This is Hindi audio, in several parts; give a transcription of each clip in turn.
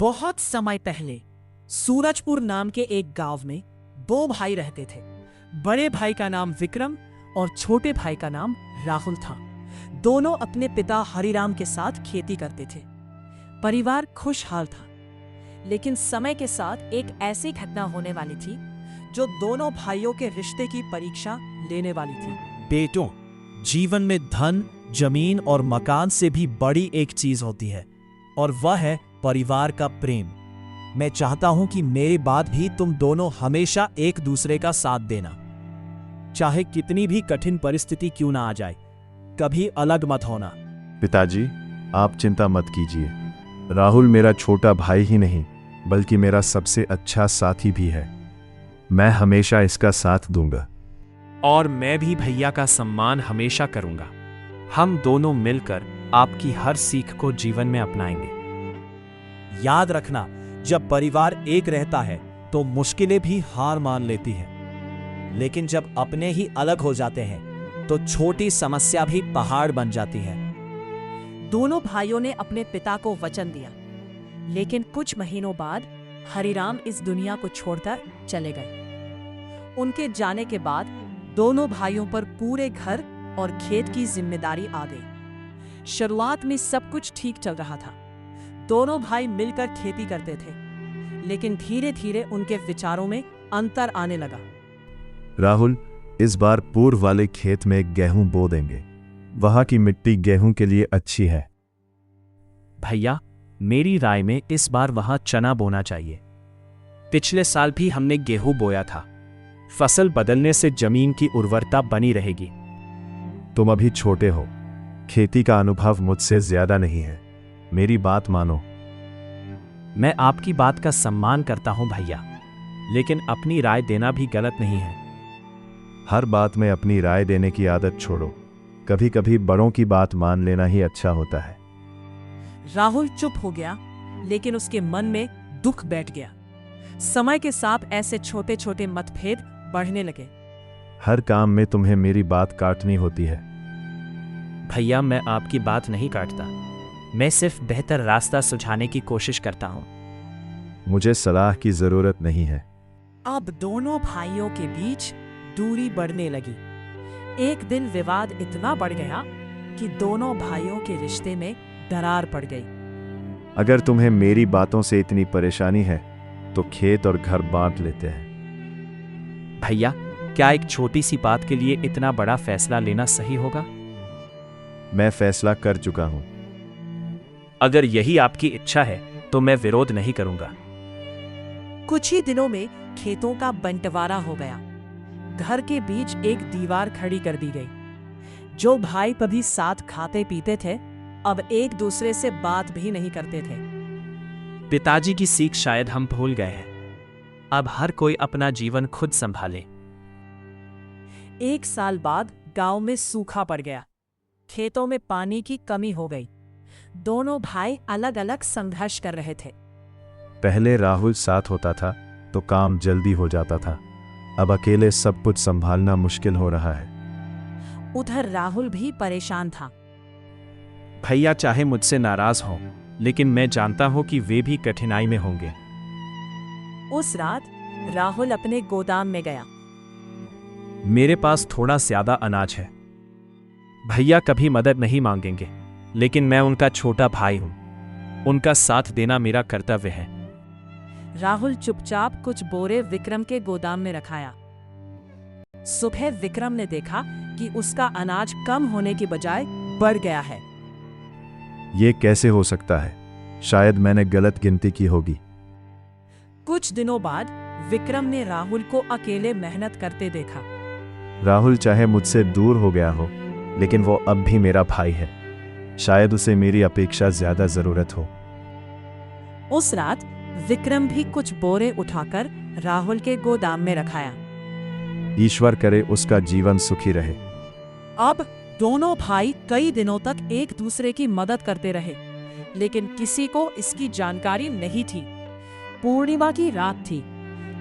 बहुत समय पहले सूरजपुर नाम के एक गांव में दो भाई रहते थे। बड़े भाई का नाम विक्रम और छोटे भाई का नाम राहुल था। दोनों अपने पिता हरिराम के साथ खेती करते थे। परिवार खुशहाल था, लेकिन समय के साथ एक ऐसी घटना होने वाली थी जो दोनों भाइयों के रिश्ते की परीक्षा लेने वाली थी। बेटों, जीवन में धन, जमीन और मकान से भी बड़ी एक चीज होती है, और वह है परिवार का प्रेम। मैं चाहता हूं कि मेरे बाद भी तुम दोनों हमेशा एक दूसरे का साथ देना, चाहे कितनी भी कठिन परिस्थिति क्यों ना आ जाए। कभी अलग मत होना। पिताजी, आप चिंता मत कीजिए। राहुल मेरा छोटा भाई ही नहीं, बल्कि मेरा सबसे अच्छा साथी भी है। मैं हमेशा इसका साथ दूंगा। और मैं भी भैया का सम्मान हमेशा करूंगा। हम दोनों मिलकर आपकी हर सीख को जीवन में अपनाएंगे। याद रखना, जब परिवार एक रहता है तो मुश्किलें भी हार मान लेती हैं, लेकिन जब अपने ही अलग हो जाते हैं तो छोटी समस्या भी पहाड़ बन जाती है। दोनों भाइयों ने अपने पिता को वचन दिया, लेकिन कुछ महीनों बाद हरिराम इस दुनिया को छोड़कर चले गए। उनके जाने के बाद दोनों भाइयों पर पूरे घर और खेत की जिम्मेदारी आ गई। शुरुआत में सब कुछ ठीक चल रहा था। दोनों भाई मिलकर खेती करते थे, लेकिन धीरे धीरे उनके विचारों में अंतर आने लगा। राहुल, इस बार पूर्व वाले खेत में गेहूं बो देंगे। वहां की मिट्टी गेहूं के लिए अच्छी है। भैया, मेरी राय में इस बार वहां चना बोना चाहिए। पिछले साल भी हमने गेहूं बोया था। फसल बदलने से जमीन की उर्वरता बनी रहेगी। तुम अभी छोटे हो, खेती का अनुभव मुझसे ज्यादा नहीं है। मेरी बात मानो। मैं आपकी बात का सम्मान करता हूं भैया, लेकिन अपनी राय देना भी गलत नहीं है। हर बात में अपनी राय देने की आदत छोड़ो। कभी कभी बड़ों की बात मान लेना ही अच्छा होता है। राहुल चुप हो गया, लेकिन उसके मन में दुख बैठ गया। समय के साथ ऐसे छोटे छोटे मतभेद बढ़ने लगे। हर काम में तुम्हें मेरी बात काटनी होती है। भैया, मैं आपकी बात नहीं काटता। मैं सिर्फ बेहतर रास्ता सुझाने की कोशिश करता हूं। मुझे सलाह की जरूरत नहीं है। अब दोनों भाइयों के बीच दूरी बढ़ने लगी। एक दिन विवाद इतना बढ़ गया कि दोनों भाइयों के रिश्ते में दरार पड़ गई। अगर तुम्हें मेरी बातों से इतनी परेशानी है तो खेत और घर बांट लेते हैं। भैया, क्या एक छोटी सी बात के लिए इतना बड़ा फैसला लेना सही होगा? मैं फैसला कर चुका हूं। अगर यही आपकी इच्छा है तो मैं विरोध नहीं करूंगा। कुछ ही दिनों में खेतों का बंटवारा हो गया। घर के बीच एक दीवार खड़ी कर दी गई। जो भाई कभी साथ खाते पीते थे, अब एक दूसरे से बात भी नहीं करते थे। पिताजी की सीख शायद हम भूल गए हैं। अब हर कोई अपना जीवन खुद संभाले। एक साल बाद गांव में सूखा पड़ गया। खेतों में पानी की कमी हो गई। दोनों भाई अलग अलग संघर्ष कर रहे थे। पहले राहुल साथ होता था तो काम जल्दी हो जाता था। अब अकेले सब कुछ संभालना मुश्किल हो रहा है। उधर राहुल भी परेशान था। भैया चाहे मुझसे नाराज हो, लेकिन मैं जानता हूं कि वे भी कठिनाई में होंगे। उस रात राहुल अपने गोदाम में गया। मेरे पास थोड़ा ज्यादा अनाज है। भैया कभी मदद नहीं मांगेंगे, लेकिन मैं उनका छोटा भाई हूं। उनका साथ देना मेरा कर्तव्य है। राहुल चुपचाप कुछ बोरे विक्रम के गोदाम में रखाया। सुबह विक्रम ने देखा कि उसका अनाज कम होने की बजाय बढ़ गया है। ये कैसे हो सकता है? शायद मैंने गलत गिनती की होगी। कुछ दिनों बाद विक्रम ने राहुल को अकेले मेहनत करते देखा। राहुल चाहे मुझसे दूर हो गया हो, लेकिन वो अब भी मेरा भाई है। शायद उसे मेरी अपेक्षा ज्यादा जरूरत हो। उस रात विक्रम भी कुछ बोरे उठाकर राहुल के गोदाम में रखाया। ईश्वर करे उसका जीवन सुखी रहे। अब दोनों भाई कई दिनों तक एक दूसरे की मदद करते रहे, लेकिन किसी को इसकी जानकारी नहीं थी। पूर्णिमा की रात थी।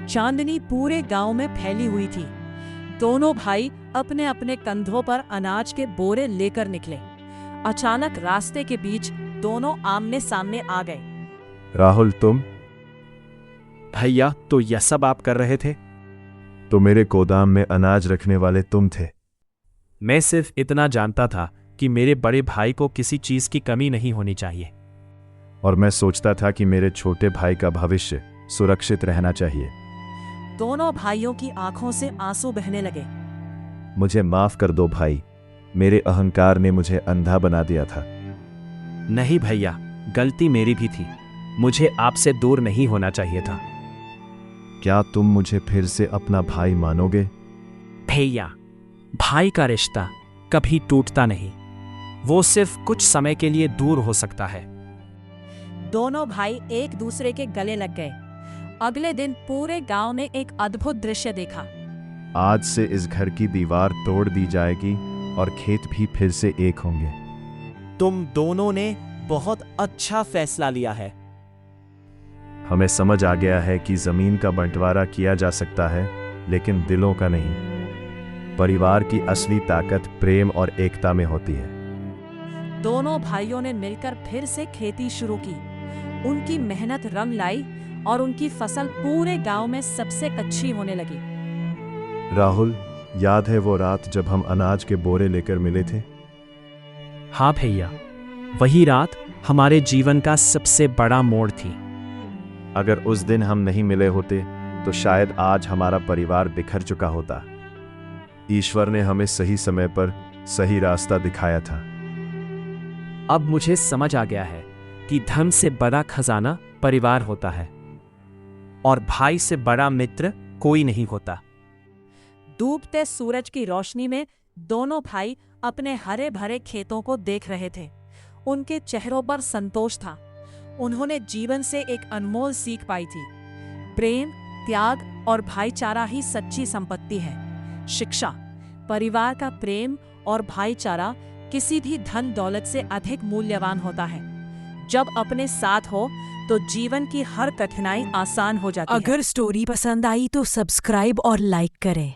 चांदनी पूरे गांव में फैली हुई थी। दोनों भाई अपने अपने कंधों पर अनाज के बोरे लेकर निकले। अचानक रास्ते के बीच दोनों आमने सामने आ गए। राहुल तुम भैया, तो यह सब आप कर रहे थे? तो मेरे गोदाम में अनाज रखने वाले तुम थे। मैं सिर्फ इतना जानता था कि मेरे बड़े भाई को किसी चीज की कमी नहीं होनी चाहिए। और मैं सोचता था कि मेरे छोटे भाई का भविष्य सुरक्षित रहना चाहिए। दोनों भाइयों की आंखों से आंसू बहने लगे। मुझे माफ कर दो भाई, मेरे अहंकार ने मुझे अंधा बना दिया था। नहीं भैया, गलती मेरी भी थी। मुझे आपसे दूर नहीं होना चाहिए था। क्या तुम मुझे फिर से अपना भाई मानोगे? भैया, भाई का रिश्ता कभी टूटता नहीं। वो सिर्फ कुछ समय के लिए दूर हो सकता है। दोनों भाई एक दूसरे के गले लग गए। अगले दिन पूरे गांव ने एक अद्भुत दृश्य देखा। आज से इस घर की दीवार तोड़ दी जाएगी और खेत भी फिर से एक होंगे। तुम दोनों ने बहुत अच्छा फैसला लिया है। हमें समझ आ गया है कि जमीन का बंटवारा किया जा सकता है, लेकिन दिलों का नहीं। परिवार की असली ताकत प्रेम और एकता में होती है। दोनों भाइयों ने मिलकर फिर से खेती शुरू की। उनकी मेहनत रंग लाई और उनकी फसल पूरे गांव में सबसे अच्छी होने लगी। राहुल, याद है वो रात जब हम अनाज के बोरे लेकर मिले थे? हाँ भैया, वही रात हमारे जीवन का सबसे बड़ा मोड़ थी। अगर उस दिन हम नहीं मिले होते तो शायद आज हमारा परिवार बिखर चुका होता। ईश्वर ने हमें सही समय पर सही रास्ता दिखाया था। अब मुझे समझ आ गया है कि धन से बड़ा खजाना परिवार होता है और भाई से बड़ा मित्र कोई नहीं होता। डूबते सूरज की रोशनी में दोनों भाई अपने हरे भरे खेतों को देख रहे थे। उनके चेहरों पर संतोष था। उन्होंने जीवन से एक अनमोल सीख पाई थी। प्रेम, त्याग और भाईचारा ही सच्ची संपत्ति है। शिक्षा, परिवार का प्रेम और भाईचारा किसी भी धन दौलत से अधिक मूल्यवान होता है। जब अपने साथ हो तो जीवन की हर कठिनाई आसान हो जाती है। अगर स्टोरी पसंद आई तो सब्सक्राइब और लाइक करें।